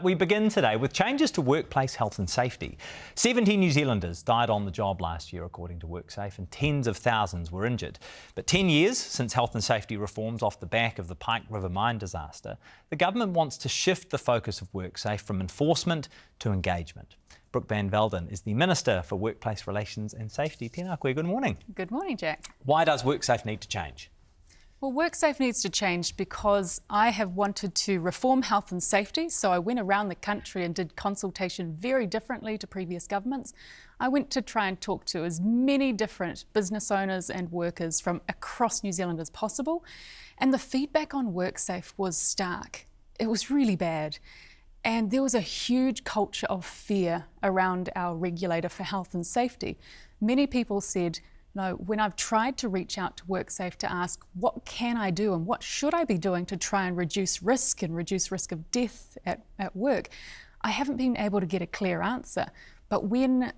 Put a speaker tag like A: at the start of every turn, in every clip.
A: We begin today with changes to workplace health and safety. 70 New Zealanders died on the job last year, according to WorkSafe, and tens of thousands were injured. But 10 years since health and safety reforms off the back of the Pike River mine disaster, the government wants to shift the focus of WorkSafe from enforcement to engagement. Brooke van Velden is the Minister for Workplace Relations and Safety. Tēnā koe, good morning.
B: Good morning, Jack.
A: Why does WorkSafe need to change?
B: Well, WorkSafe needs to change because I have wanted to reform health and safety, so I went around the country and did consultation very differently to previous governments. I went to try and talk to as many different business owners and workers from across New Zealand as possible, and the feedback on WorkSafe was stark. It was really bad. And there was a huge culture of fear around our regulator for health and safety. Many people said, no, when I've tried to reach out to WorkSafe to ask what can I do and what should I be doing to try and reduce risk of death at work, I haven't been able to get a clear answer. But when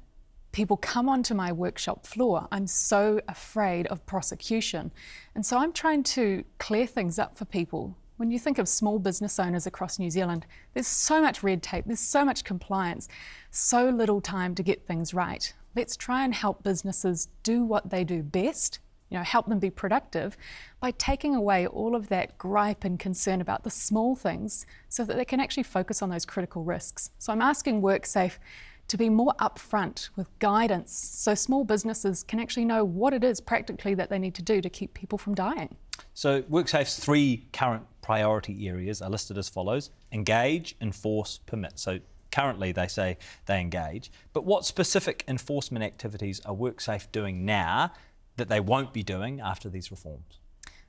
B: people come onto my workshop floor, I'm so afraid of prosecution. And so I'm trying to clear things up for people. When you think of small business owners across New Zealand, there's so much red tape, there's so much compliance, so little time to get things right. Let's try and help businesses do what they do best, help them be productive by taking away all of that gripe and concern about the small things so that they can actually focus on those critical risks. So I'm asking WorkSafe to be more upfront with guidance so small businesses can actually know what it is practically that they need to do to keep people from dying.
A: So WorkSafe's three current priority areas are listed as follows: engage, enforce, permit. So currently they say they engage, but what specific enforcement activities are WorkSafe doing now that they won't be doing after these reforms?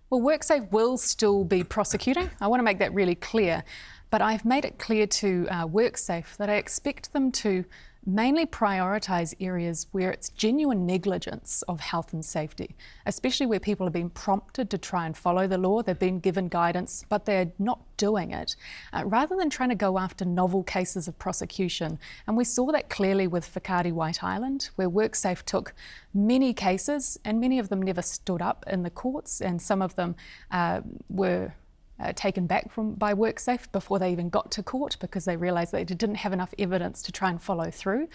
B: Well, WorkSafe will still be prosecuting. I want to make that really clear, but I've made it clear to WorkSafe that I expect them to mainly prioritise areas where it's genuine negligence of health and safety, especially where people have been prompted to try and follow the law, they've been given guidance, but they're not doing it, rather than trying to go after novel cases of prosecution. And we saw that clearly with Whakaari White Island, where WorkSafe took many cases, and many of them never stood up in the courts, and some of them were taken back by WorkSafe before they even got to court because they realised they didn't have enough evidence to try and follow through.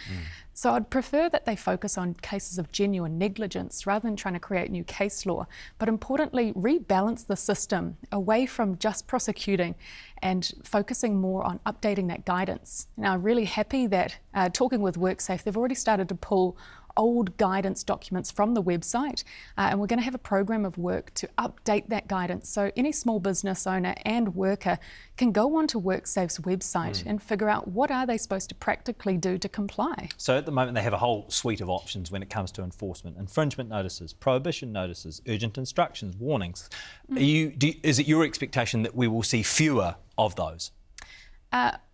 B: So I'd prefer that they focus on cases of genuine negligence rather than trying to create new case law, but importantly rebalance the system away from just prosecuting and focusing more on updating that guidance. Now, I'm really happy that talking with WorkSafe, they've already started to pull old guidance documents from the website, and we're going to have a program of work to update that guidance so any small business owner and worker can go onto WorkSafe's website and figure out what are they supposed to practically do to comply.
A: So at the moment they have a whole suite of options when it comes to enforcement: infringement notices, prohibition notices, urgent instructions, warnings. Is it your expectation that we will see fewer of those?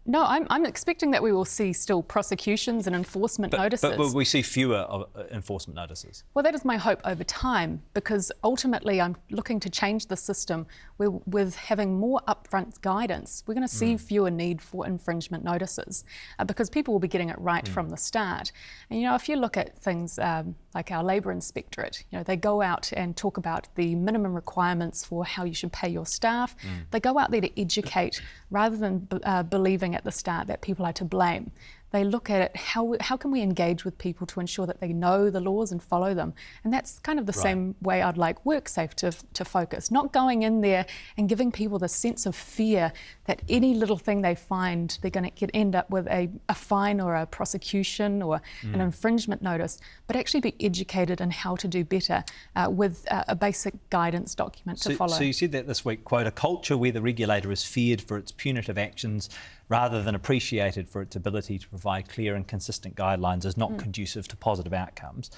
B: No, I'm expecting that we will see still prosecutions and enforcement notices.
A: But will we see fewer enforcement notices?
B: Well, that is my hope over time, because ultimately I'm looking to change the system with having more upfront guidance. We're going to see fewer need for infringement notices because people will be getting it right from the start. And if you look at things like our Labour Inspectorate, they go out and talk about the minimum requirements for how you should pay your staff. They go out there to educate rather than believing at the start that people are to blame. They look at it, how can we engage with people to ensure that they know the laws and follow them? And that's kind of the same way I'd like WorkSafe to focus, not going in there and giving people the sense of fear that any little thing they find, they're going to end up with a fine or a prosecution or an infringement notice, but actually be educated in how to do better with a basic guidance document to follow.
A: So you said that this week, quote, a culture where the regulator is feared for its punitive actions rather than appreciated for its ability to provide clear and consistent guidelines is not conducive to positive outcomes.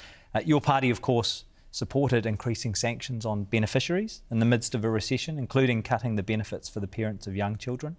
A: Your party, of course, supported increasing sanctions on beneficiaries in the midst of a recession, including cutting the benefits for the parents of young children.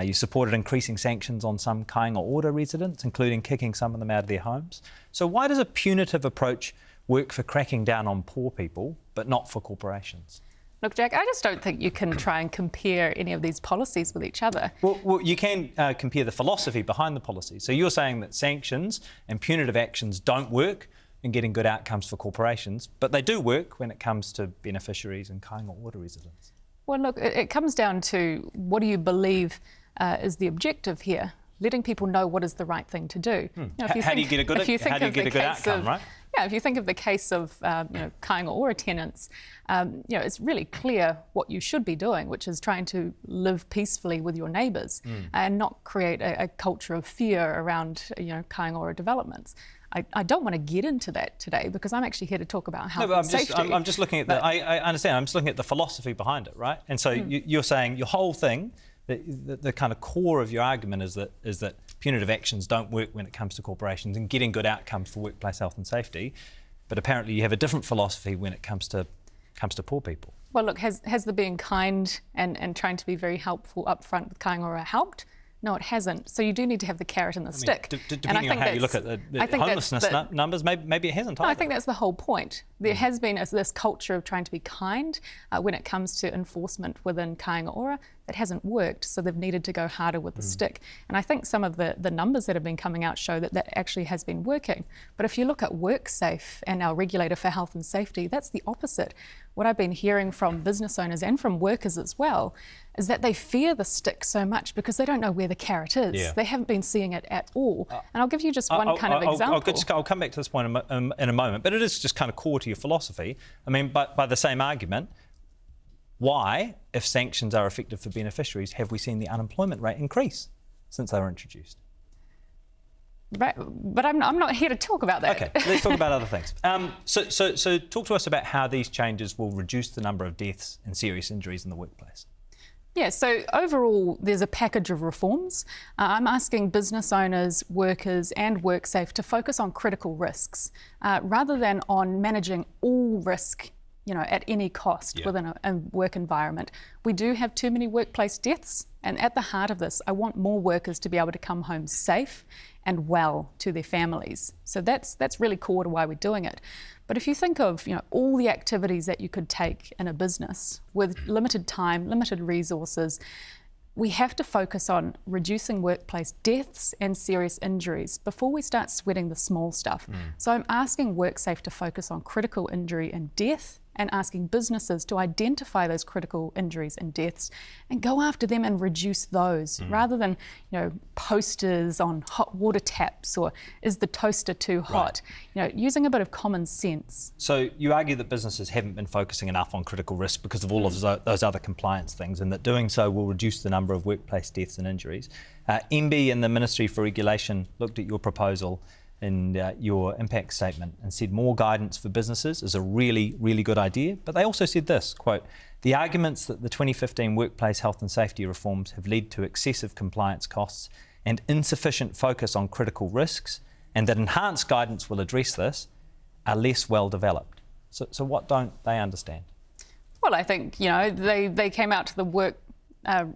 A: You supported increasing sanctions on some kāinga order residents, including kicking some of them out of their homes. So why does a punitive approach work for cracking down on poor people, but not for corporations?
B: Look, Jack, I just don't think you can try and compare any of these policies with each other.
A: Well, you can compare the philosophy behind the policy. So you're saying that sanctions and punitive actions don't work in getting good outcomes for corporations, but they do work when it comes to beneficiaries and kāinga order residents.
B: Well, look, it comes down to what do you believe is the objective here. letting people know what is the right thing to do. You know,
A: How do you get a good outcome, right?
B: Yeah, if you think of the case of Kāinga Ora tenants, it's really clear what you should be doing, which is trying to live peacefully with your neighbours and not create a culture of fear around Kāinga Ora developments. I don't want to get into that today because I'm actually here to talk about health and safety.
A: I'm just looking at I understand. I'm just looking at the philosophy behind it, right? And so you're saying your whole thing, the kind of core of your argument is that punitive actions don't work when it comes to corporations and getting good outcomes for workplace health and safety, but apparently you have a different philosophy when it comes to poor people.
B: Well, look, has the being kind and trying to be very helpful upfront with Kāinga Ora helped? No, it hasn't. So you do need to have the carrot and the stick.
A: Depending on how you look at the homelessness numbers, maybe it hasn't.
B: No, I think that's the whole point. There has been this culture of trying to be kind when it comes to enforcement within Kāinga Ora. It hasn't worked, so they've needed to go harder with the stick. And I think some of the numbers that have been coming out show that actually has been working. But if you look at WorkSafe and our regulator for health and safety, that's the opposite. What I've been hearing from business owners and from workers as well is that they fear the stick so much because they don't know where the carrot is.
A: Yeah.
B: They haven't been seeing it at all. And I'll give you just one example.
A: I'll come back to this point in a moment, but it is just kind of core to your philosophy. I mean, by the same argument, why, if sanctions are effective for beneficiaries, have we seen the unemployment rate increase since they were introduced?
B: Right, but I'm not here to talk about that.
A: Okay, let's talk about other things. So talk to us about how these changes will reduce the number of deaths and serious injuries in the workplace.
B: Yeah, so overall, there's a package of reforms. I'm asking business owners, workers and WorkSafe to focus on critical risks rather than on managing all risk at any cost within a work environment. We do have too many workplace deaths, and at the heart of this, I want more workers to be able to come home safe and well to their families. So that's really core to why we're doing it. But if you think of all the activities that you could take in a business with limited time, limited resources, we have to focus on reducing workplace deaths and serious injuries before we start sweating the small stuff. So I'm asking WorkSafe to focus on critical injury and death and asking businesses to identify those critical injuries and deaths and go after them and reduce those rather than posters on hot water taps or is the toaster too hot, using a bit of common sense.
A: So you argue that businesses haven't been focusing enough on critical risk because of all of those other compliance things, and that doing so will reduce the number of workplace deaths and injuries. MB and the Ministry for Regulation looked at your proposal in your impact statement and said more guidance for businesses is a really, really good idea. But they also said this, quote, "The arguments that the 2015 workplace health and safety reforms have led to excessive compliance costs and insufficient focus on critical risks, and that enhanced guidance will address this, are less well developed." So what don't they understand?
B: Well, I think, they came out to the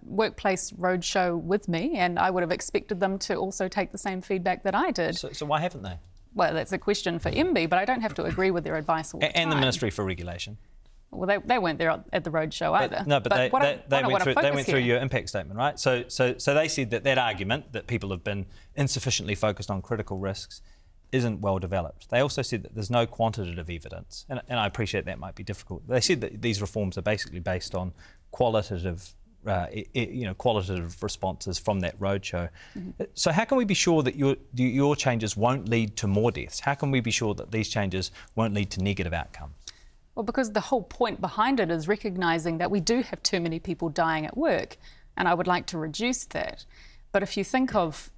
B: workplace roadshow with me, and I would have expected them to also take the same feedback that I did.
A: So why haven't they?
B: Well, that's a question for MB, but I don't have to agree with their advice all the time.
A: And the Ministry for Regulation.
B: Well, they weren't there at the roadshow either.
A: They went through your impact statement, right? So they said that argument that people have been insufficiently focused on critical risks isn't well developed. They also said that there's no quantitative evidence, and I appreciate that might be difficult. They said that these reforms are basically based on qualitative responses from that roadshow. So how can we be sure that your changes won't lead to more deaths? How can we be sure that these changes won't lead to negative outcomes?
B: Well, because the whole point behind it is recognising that we do have too many people dying at work, and I would like to reduce that. But if you think of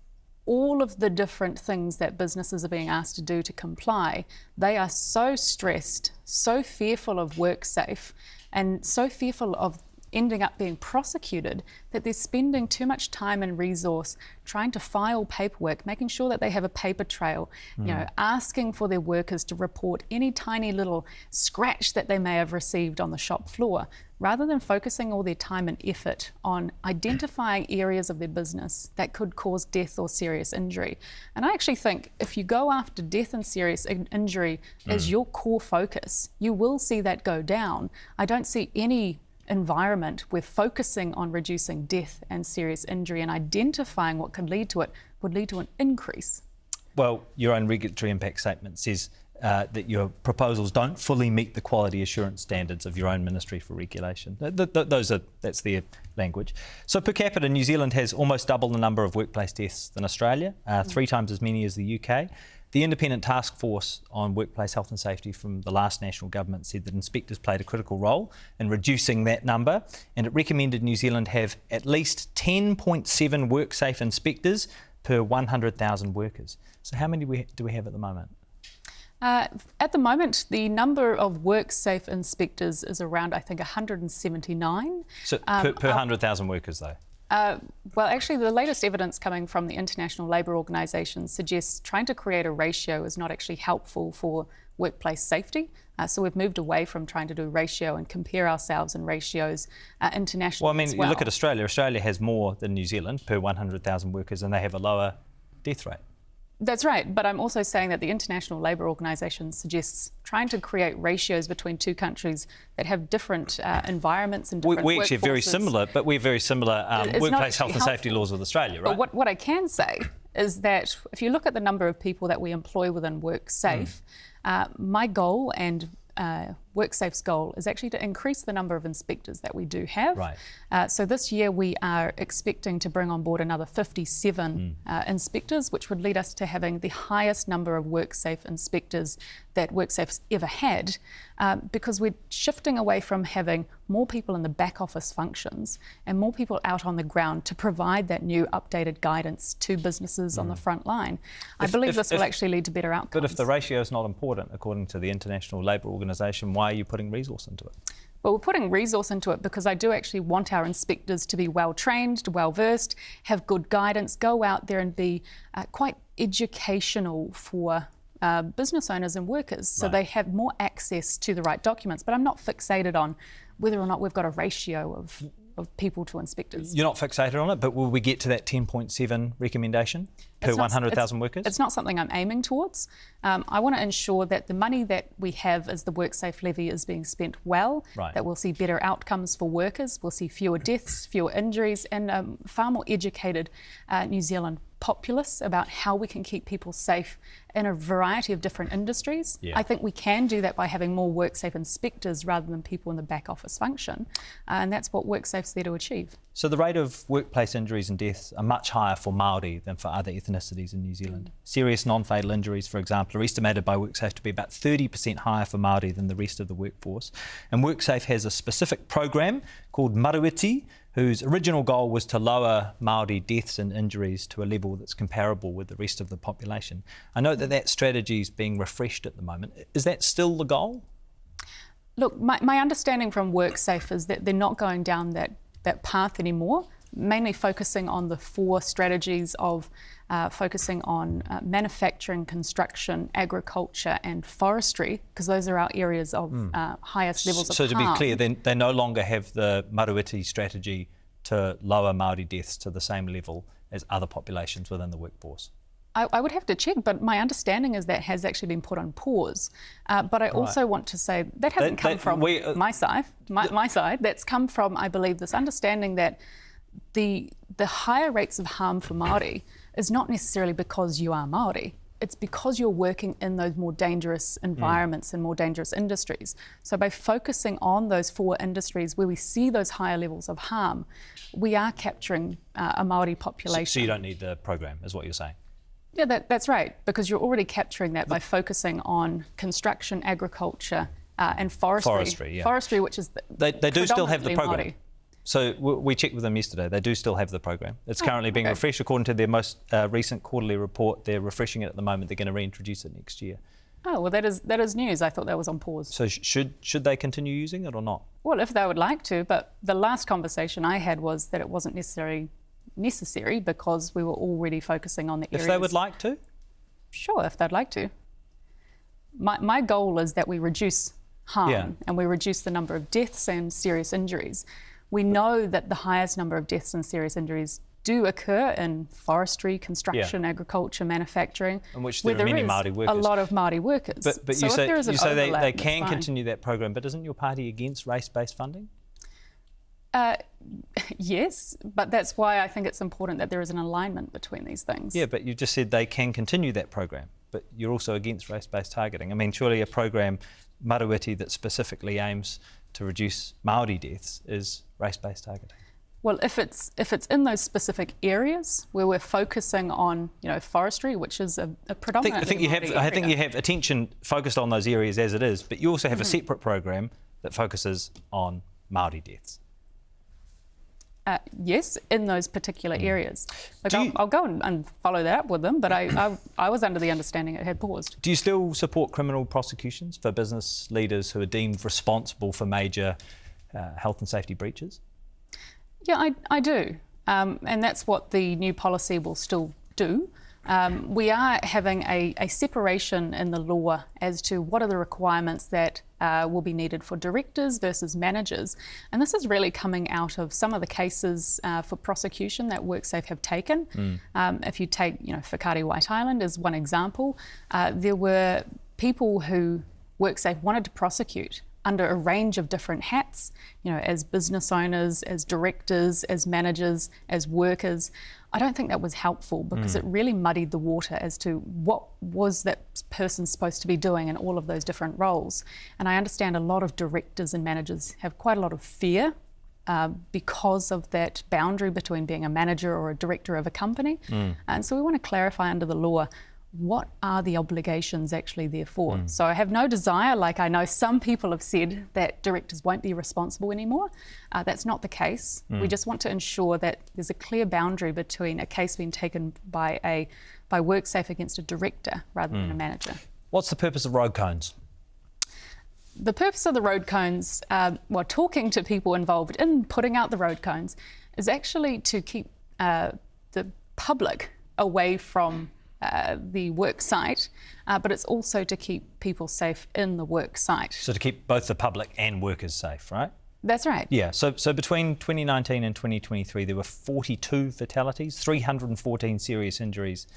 B: all of the different things that businesses are being asked to do to comply, they are so stressed, so fearful of WorkSafe, and so fearful of ending up being prosecuted that they're spending too much time and resource trying to file paperwork, making sure that they have a paper trail, asking for their workers to report any tiny little scratch that they may have received on the shop floor, rather than focusing all their time and effort on identifying areas of their business that could cause death or serious injury. And I actually think if you go after death and serious injury as your core focus, you will see that go down. I don't see any environment where focusing on reducing death and serious injury and identifying what could lead to it would lead to an increase.
A: Well, your own regulatory impact statement says that your proposals don't fully meet the quality assurance standards of your own Ministry for Regulation. That's their language. So per capita, New Zealand has almost double the number of workplace deaths than Australia, 3 times as many as the UK. The independent task force on workplace health and safety from the last national government said that inspectors played a critical role in reducing that number, and it recommended New Zealand have at least 10.7 WorkSafe inspectors per 100,000 workers. So how many do we have at the moment?
B: At the moment, the number of WorkSafe inspectors is around, I think, 179.
A: So per 100,000 workers, though?
B: Well, actually, the latest evidence coming from the International Labour Organisation suggests trying to create a ratio is not actually helpful for workplace safety. So we've moved away from trying to do ratio and compare ourselves in ratios internationally.
A: Well, I mean, you look at Australia. Australia has more than New Zealand per 100,000 workers, and they have a lower death rate.
B: That's right, but I'm also saying that the International Labour Organisation suggests trying to create ratios between two countries that have different environments and different
A: we actually have very similar, but we're very similar workplace health and safety laws with Australia, right?
B: But what I can say is that if you look at the number of people that we employ within WorkSafe, my goal and WorkSafe's goal is actually to increase the number of inspectors that we do have.
A: Right.
B: So this year we are expecting to bring on board another 57 inspectors, which would lead us to having the highest number of WorkSafe inspectors that WorkSafe's ever had, because we're shifting away from having more people in the back office functions and more people out on the ground to provide that new updated guidance to businesses on the front line. I believe this will actually lead to better outcomes.
A: But if the ratio is not important, according to the International Labour Organisation, why are you putting resource into it?
B: Well, we're putting resource into it because I do actually want our inspectors to be well trained, well versed, have good guidance, go out there and be quite educational for business owners and workers, so they have more access to the right documents. But I'm not fixated on whether or not we've got a ratio of people to inspectors.
A: You're not fixated on it, but will we get to that 10.7 recommendation per 100,000 workers?
B: It's not something I'm aiming towards. I want to ensure that the money that we have as the WorkSafe levy is being spent well, that we'll see better outcomes for workers, we'll see fewer deaths, fewer injuries, and far more educated New Zealand populace about how we can keep people safe in a variety of different industries. I think we can do that by having more WorkSafe inspectors rather than people in the back office function, and that's what WorkSafe's there to achieve.
A: So the rate of workplace injuries and deaths are much higher for Māori than for other ethnicities in New Zealand. Serious non-fatal injuries, for example, are estimated by WorkSafe to be about 30% higher for Māori than the rest of the workforce. And WorkSafe has a specific program called Maruiti, whose original goal was to lower Māori deaths and injuries to a level that's comparable with the rest of the population. I know that strategy is being refreshed at the moment. Is that still the goal?
B: Look, my understanding from WorkSafe is that they're not going down that path anymore, mainly focusing on the 4 strategies of focusing on manufacturing, construction, agriculture and forestry, because those are our areas of highest levels of harm.
A: So to be clear, they no longer have the Maruiti strategy to lower Māori deaths to the same level as other populations within the workforce?
B: I would have to check, but my understanding is that has actually been put on pause. But I also want to say that hasn't come from my side. My side. That's come from, I believe, this understanding that the higher rates of harm for Māori is not necessarily because you are Māori. It's because you're working in those more dangerous environments and more dangerous industries. So by focusing on those 4 industries where we see those higher levels of harm, we are capturing a Māori population.
A: So you don't need the program, is what you're saying?
B: Yeah, that's right, because you're already capturing that by focusing on construction, agriculture and forestry. Forestry, which is
A: they do still have the program.
B: Māori.
A: So we checked with them yesterday. They do still have the program. It's currently being refreshed. According to their most recent quarterly report, they're refreshing it at the moment. They're going to reintroduce it next year.
B: Oh, well, that is news. I thought that was on pause.
A: So should they continue using it or not?
B: Well, if they would like to, but the last conversation I had was that it wasn't necessary because we were already focusing on the areas.
A: If they would like to?
B: Sure, if they'd like to. My goal is that we reduce harm and we reduce the number of deaths and serious injuries. We know that the highest number of deaths and serious injuries do occur in forestry, construction, agriculture, manufacturing,
A: in which there are many Māori workers.
B: A lot of Māori workers.
A: But
B: so
A: you say, they
B: can
A: can continue that program, but isn't your party against race-based funding?
B: Yes, but that's why I think it's important that there is an alignment between these things.
A: Yeah, but you just said they can continue that program. but you're also against race-based targeting. I mean, surely a program, Marueti, that specifically aims to reduce Māori deaths is race-based targeting.
B: Well, if it's in those specific areas where we're focusing on, forestry, which is a predominantly
A: I think you have attention focused on those areas as it is, but you also have a separate program that focuses on Māori deaths.
B: Yes, in those particular areas. I'll go and follow that up with them, but I was under the understanding it had paused.
A: Do you still support criminal prosecutions for business leaders who are deemed responsible for major health and safety breaches?
B: Yeah, I do. And that's what the new policy will still do. We are having a separation in the law as to what are the requirements that will be needed for directors versus managers. And this is really coming out of some of the cases for prosecution that WorkSafe have taken. If you take, Whakaari White Island as one example, there were people who WorkSafe wanted to prosecute under a range of different hats, as business owners, as directors, as managers, as workers. I don't think that was helpful because it really muddied the water as to what was that person supposed to be doing in all of those different roles. And I understand a lot of directors and managers have quite a lot of fear because of that boundary between being a manager or a director of a company. And so we want to clarify under the law, what are the obligations actually there for? So I have no desire, like I know some people have said, that directors won't be responsible anymore. That's not the case. We just want to ensure that there's a clear boundary between a case being taken by WorkSafe against a director rather than a manager.
A: What's the purpose of road cones?
B: The purpose of the road cones, talking to people involved in putting out the road cones, is actually to keep the public away from the work site, but it's also to keep people safe in the work site. So
A: to keep both the public and workers safe, right?
B: That's right.
A: Yeah, so between 2019 and 2023, there were 42 fatalities, 314 serious injuries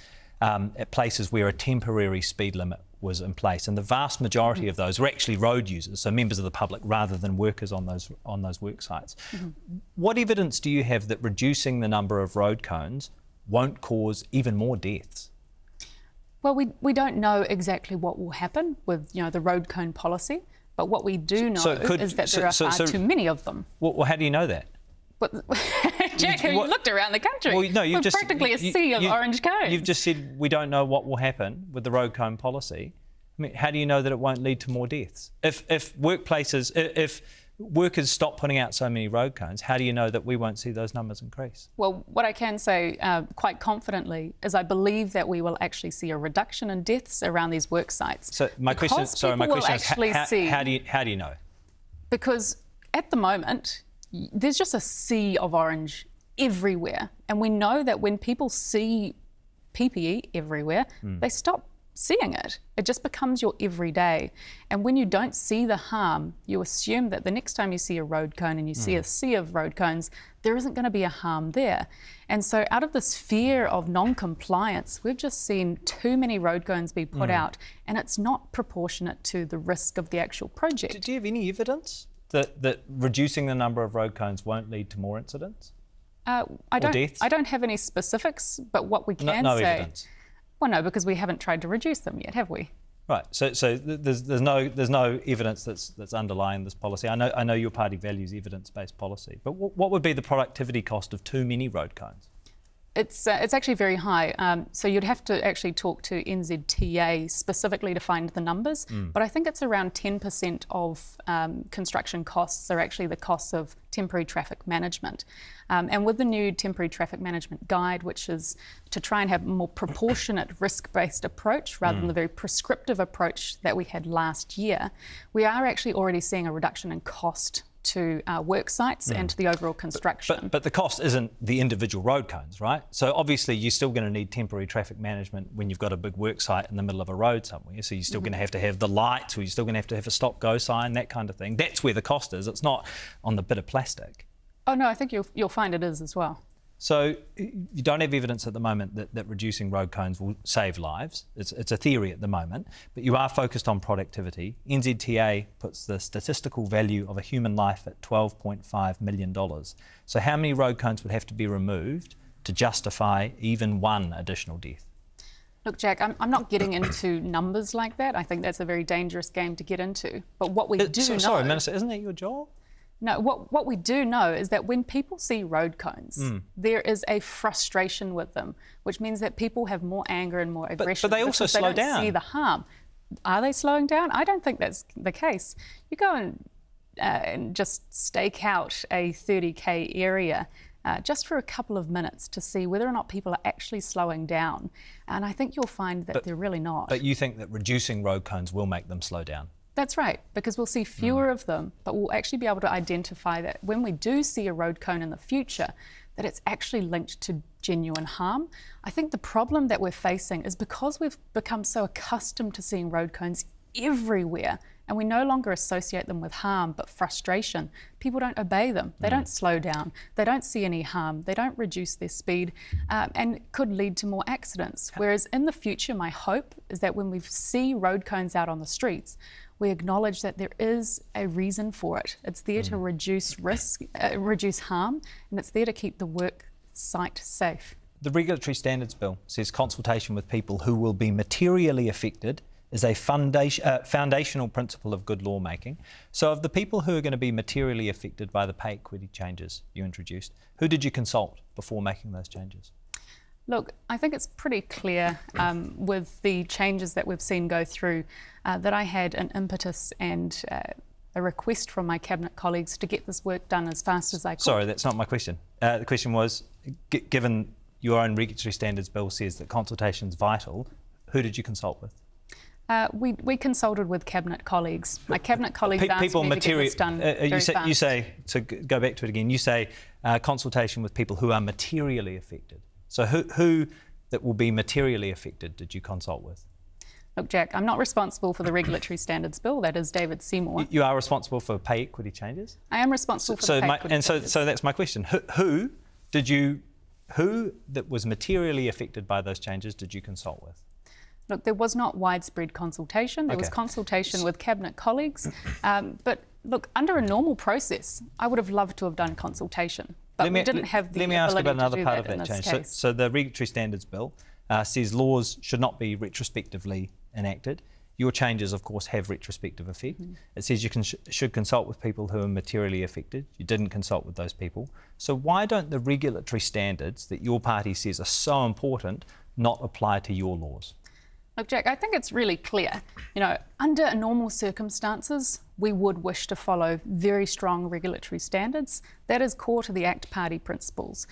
A: at places where a temporary speed limit was in place. And the vast majority of those were actually road users, so members of the public, rather than workers on those work sites. What evidence do you have that reducing the number of road cones won't cause even more deaths?
B: Well, we don't know exactly what will happen with the road cone policy, but what we do know is that there are far too many of them.
A: Well, how do you know that?
B: But Jack, you looked around the country.
A: Well, no,
B: We're practically a sea of orange cones.
A: You've just said we don't know what will happen with the road cone policy. I mean, how do you know that it won't lead to more deaths? If workers stop putting out so many road cones, how do you know that we won't see those numbers increase?
B: Well, what I can say quite confidently is I believe that we will actually see a reduction in deaths around these work sites.
A: So my question is, how do you know?
B: Because at the moment, there's just a sea of orange everywhere. And we know that when people see PPE everywhere, they stop seeing it. It just becomes your everyday. And when you don't see the harm, you assume that the next time you see a road cone and you see a sea of road cones, there isn't going to be a harm there. And so out of this fear of non-compliance, we've just seen too many road cones be put out, and it's not proportionate to the risk of the actual project.
A: Do you have any evidence that reducing the number of road cones won't lead to more incidents?
B: I don't have any specifics, but what we can say...
A: No evidence?
B: Well, no, because we haven't tried to reduce them yet, have we?
A: Right. So there's no evidence that's underlying this policy. I know your party values evidence-based policy, but what would be the productivity cost of too many road cones?
B: It's actually very high. So you'd have to actually talk to NZTA specifically to find the numbers. But I think it's around 10% of construction costs are actually the costs of temporary traffic management. And with the new temporary traffic management guide, which is to try and have a more proportionate risk-based approach rather than the very prescriptive approach that we had last year, we are actually already seeing a reduction in cost to work sites and to the overall construction.
A: But the cost isn't the individual road cones, right? So obviously you're still going to need temporary traffic management when you've got a big work site in the middle of a road somewhere. So you're still going to have the lights, or you're still going to have a stop-go sign, that kind of thing. That's where the cost is. It's not on the bit of plastic.
B: Oh no, I think you'll find it is as well.
A: So you don't have evidence at the moment that reducing road cones will save lives. It's a theory at the moment, but you are focused on productivity. NZTA puts the statistical value of a human life at $12.5 million. So how many road cones would have to be removed to justify even one additional death?
B: Look, Jack, I'm not getting into numbers like that. I think that's a very dangerous game to get into. But what we do know...
A: Sorry, Minister, isn't that your job?
B: No, what we do know is that when people see road cones, there is a frustration with them, which means that people have more anger and more aggression.
A: But they also slow down.
B: They don't see the harm. Are they slowing down? I don't think that's the case. You go and just stake out a 30k area just for a couple of minutes to see whether or not people are actually slowing down. And I think you'll find that they're really not.
A: But you think that reducing road cones will make them slow down?
B: That's right, because we'll see fewer of them, but we'll actually be able to identify that when we do see a road cone in the future, that it's actually linked to genuine harm. I think the problem that we're facing is because we've become so accustomed to seeing road cones everywhere, and we no longer associate them with harm but frustration. People don't obey them, they don't slow down, they don't see any harm, they don't reduce their speed, and could lead to more accidents. Whereas in the future, my hope is that when we see road cones out on the streets, we acknowledge that there is a reason for it. It's there to reduce risk, reduce harm, and it's there to keep the work site safe.
A: The Regulatory Standards Bill says consultation with people who will be materially affected is a foundational principle of good lawmaking. So of the people who are going to be materially affected by the pay equity changes you introduced, who did you consult before making those changes?
B: Look, I think it's pretty clear with the changes that we've seen go through that I had an impetus and a request from my Cabinet colleagues to get this work done as fast as I could.
A: Sorry, that's not my question. The question was, given your own Regulatory Standards Bill says that consultation is vital, who did you consult with?
B: We consulted with Cabinet colleagues. My Cabinet colleagues asked me to get this done very fast.
A: You say, to go back to it again, you say consultation with people who are materially affected. So who that will be materially affected did you consult with?
B: Look, Jack, I'm not responsible for the Regulatory Standards Bill. That is David Seymour.
A: You are responsible for pay equity changes?
B: I am responsible for the pay equity changes.
A: So that's my question. Who that was materially affected by those changes did you consult with?
B: Look, there was not widespread consultation. There was consultation with Cabinet colleagues. But look, under a normal process, I would have loved to have done consultation. But we didn't have the ability to do that. Let me ask about another part of that change.
A: So the Regulatory Standards Bill says laws should not be retrospectively enacted. Your changes, of course, have retrospective effect. It says you should consult with people who are materially affected. You didn't consult with those people. So why don't the regulatory standards that your party says are so important not apply to your laws?
B: Look, Jack, I think it's really clear. You know, under normal circumstances, we would wish to follow very strong regulatory standards. That is core to the ACT Party principles.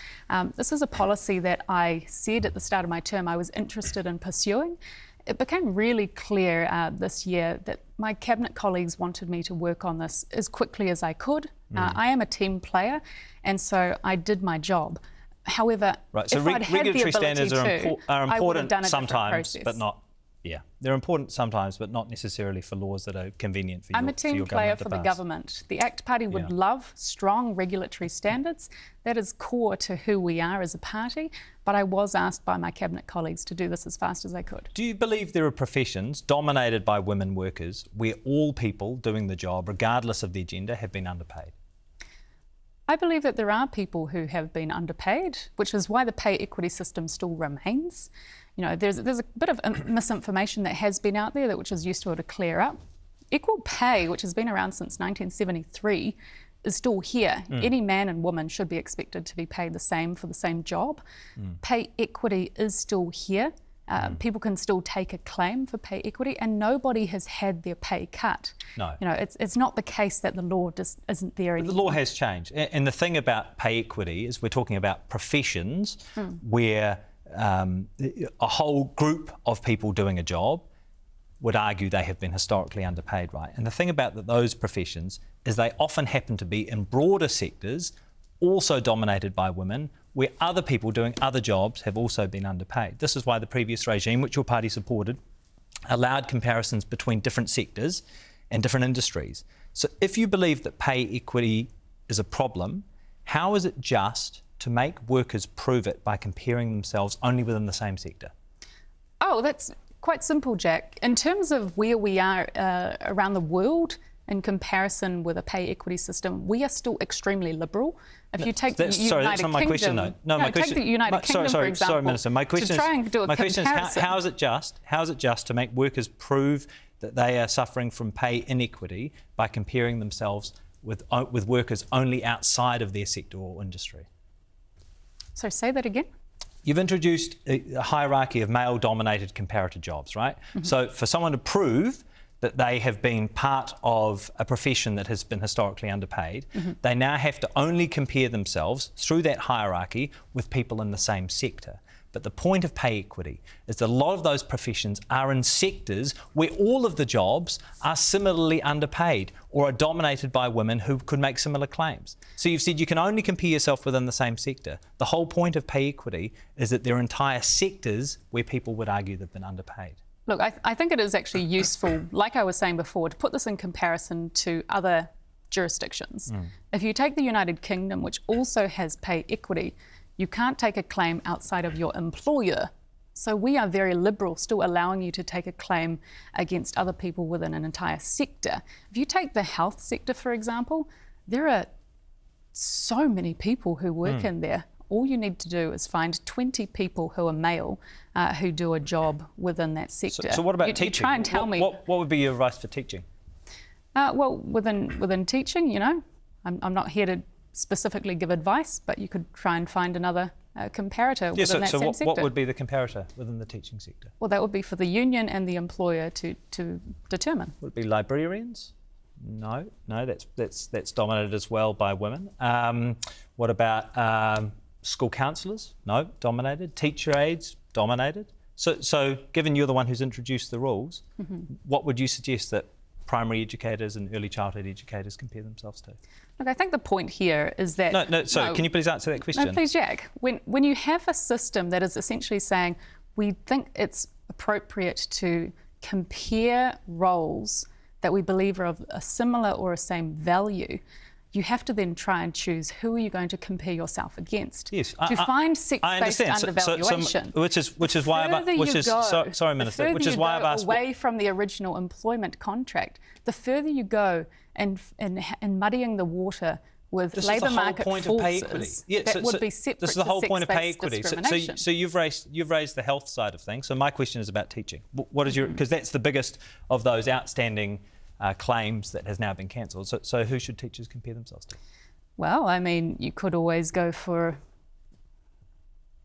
B: This is a policy that I said at the start of my term I was interested in pursuing. It became really clear this year that my Cabinet colleagues wanted me to work on this as quickly as I could. I am a team player, and so I did my job. However,
A: so
B: if I'd had
A: regulatory
B: the ability
A: standards
B: to,
A: are
B: I would have
A: important
B: done a
A: sometimes, but not. Yeah, they're important sometimes, but not necessarily for laws that are convenient for
B: I'm a team player for the government. The ACT Party would love strong regulatory standards. That is core to who we are as a party, but I was asked by my Cabinet colleagues to do this as fast as I could.
A: Do you believe there are professions dominated by women workers where all people doing the job, regardless of their gender, have been underpaid?
B: I believe that there are people who have been underpaid, which is why the pay equity system still remains. You know, there's a bit of misinformation that has been out there which is useful to clear up. Equal pay, which has been around since 1973, is still here. Any man and woman should be expected to be paid the same for the same job. Pay equity is still here. People can still take a claim for pay equity, and nobody has had their pay cut.
A: No.
B: You know, it's not the case that the law just isn't there anymore.
A: The law has changed. And the thing about pay equity is we're talking about professions where a whole group of people doing a job would argue they have been historically underpaid, right? And the thing about those professions is they often happen to be in broader sectors, also dominated by women, where other people doing other jobs have also been underpaid. This is why the previous regime, which your party supported, allowed comparisons between different sectors and different industries. So if you believe that pay equity is a problem, how is it just to make workers prove it by comparing themselves only within the same sector?
B: Oh, that's quite simple, Jack. In terms of where we are around the world, in comparison with a pay equity system, we are still extremely liberal. If you take the
A: sorry,
B: United
A: that's not my
B: Kingdom,
A: question, though. No, my question.
B: Take the United Kingdom, for example.
A: Sorry, Minister. My question
B: is
A: how is it just? How is it just to make workers prove that they are suffering from pay inequity by comparing themselves with workers only outside of their sector or industry?
B: So say that again.
A: You've introduced a hierarchy of male-dominated comparator jobs, right? So for someone to prove that they have been part of a profession that has been historically underpaid, they now have to only compare themselves through that hierarchy with people in the same sector. But the point of pay equity is that a lot of those professions are in sectors where all of the jobs are similarly underpaid or are dominated by women who could make similar claims. So you've said you can only compare yourself within the same sector. The whole point of pay equity is that there are entire sectors where people would argue they've been underpaid.
B: Look, I think it is actually useful, like I was saying before, to put this in comparison to other jurisdictions. If you take the United Kingdom, which also has pay equity, you can't take a claim outside of your employer. So we are very liberal, still allowing you to take a claim against other people within an entire sector. If you take the health sector, for example, there are so many people who work in there. All you need to do is find 20 people who are male who do a job within that sector.
A: So what about teaching?
B: You try and tell me.
A: What would be your advice for teaching?
B: Well, within teaching, you know, I'm not here to specifically give advice, but you could try and find another comparator within that same sector.
A: What would be the comparator within the teaching sector?
B: Well, that would be for the union and the employer to determine.
A: Would it be librarians? No, that's dominated as well by women. What about school counsellors? No, dominated. Teacher aides? Dominated. So given you're the one who's introduced the rules, what would you suggest that primary educators and early childhood educators compare themselves to?
B: Look, I think the point here is that...
A: Sorry, can you please answer that question?
B: No, please, Jack. When you have a system that is essentially saying we think it's appropriate to compare roles that we believe are of a similar or a same value, you have to then try and choose who are you going to compare yourself against.
A: Yes,
B: to find sex-based undervaluation.
A: Which is why I've asked
B: away from the original employment contract. The further you go and muddying the water with labour market forces, that would be separate.
A: This is the whole point of pay equity.
B: Discrimination.
A: So you've raised the health side of things. So my question is about teaching. What is your, because that's the biggest of those outstanding claims that has now been cancelled. So who should teachers compare themselves to?
B: Well, I mean, you could always go for...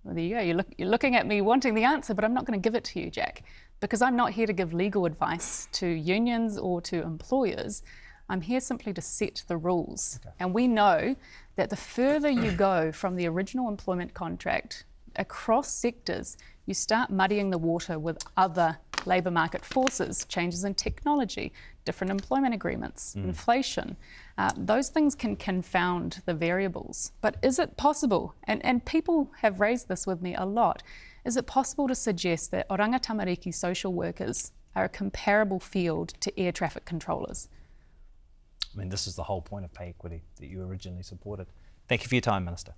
B: Well, there you go. You're looking at me wanting the answer, but I'm not going to give it to you, Jack, because I'm not here to give legal advice to unions or to employers. I'm here simply to set the rules. Okay. And we know that the further you go from the original employment contract across sectors, you start muddying the water with other labour market forces, changes in technology, different employment agreements, inflation. Those things can confound the variables. But is it possible, and people have raised this with me a lot, is it possible to suggest that oranga tamariki social workers are a comparable field to air traffic controllers?
A: I mean, this is the whole point of pay equity that you originally supported. Thank you for your time, Minister.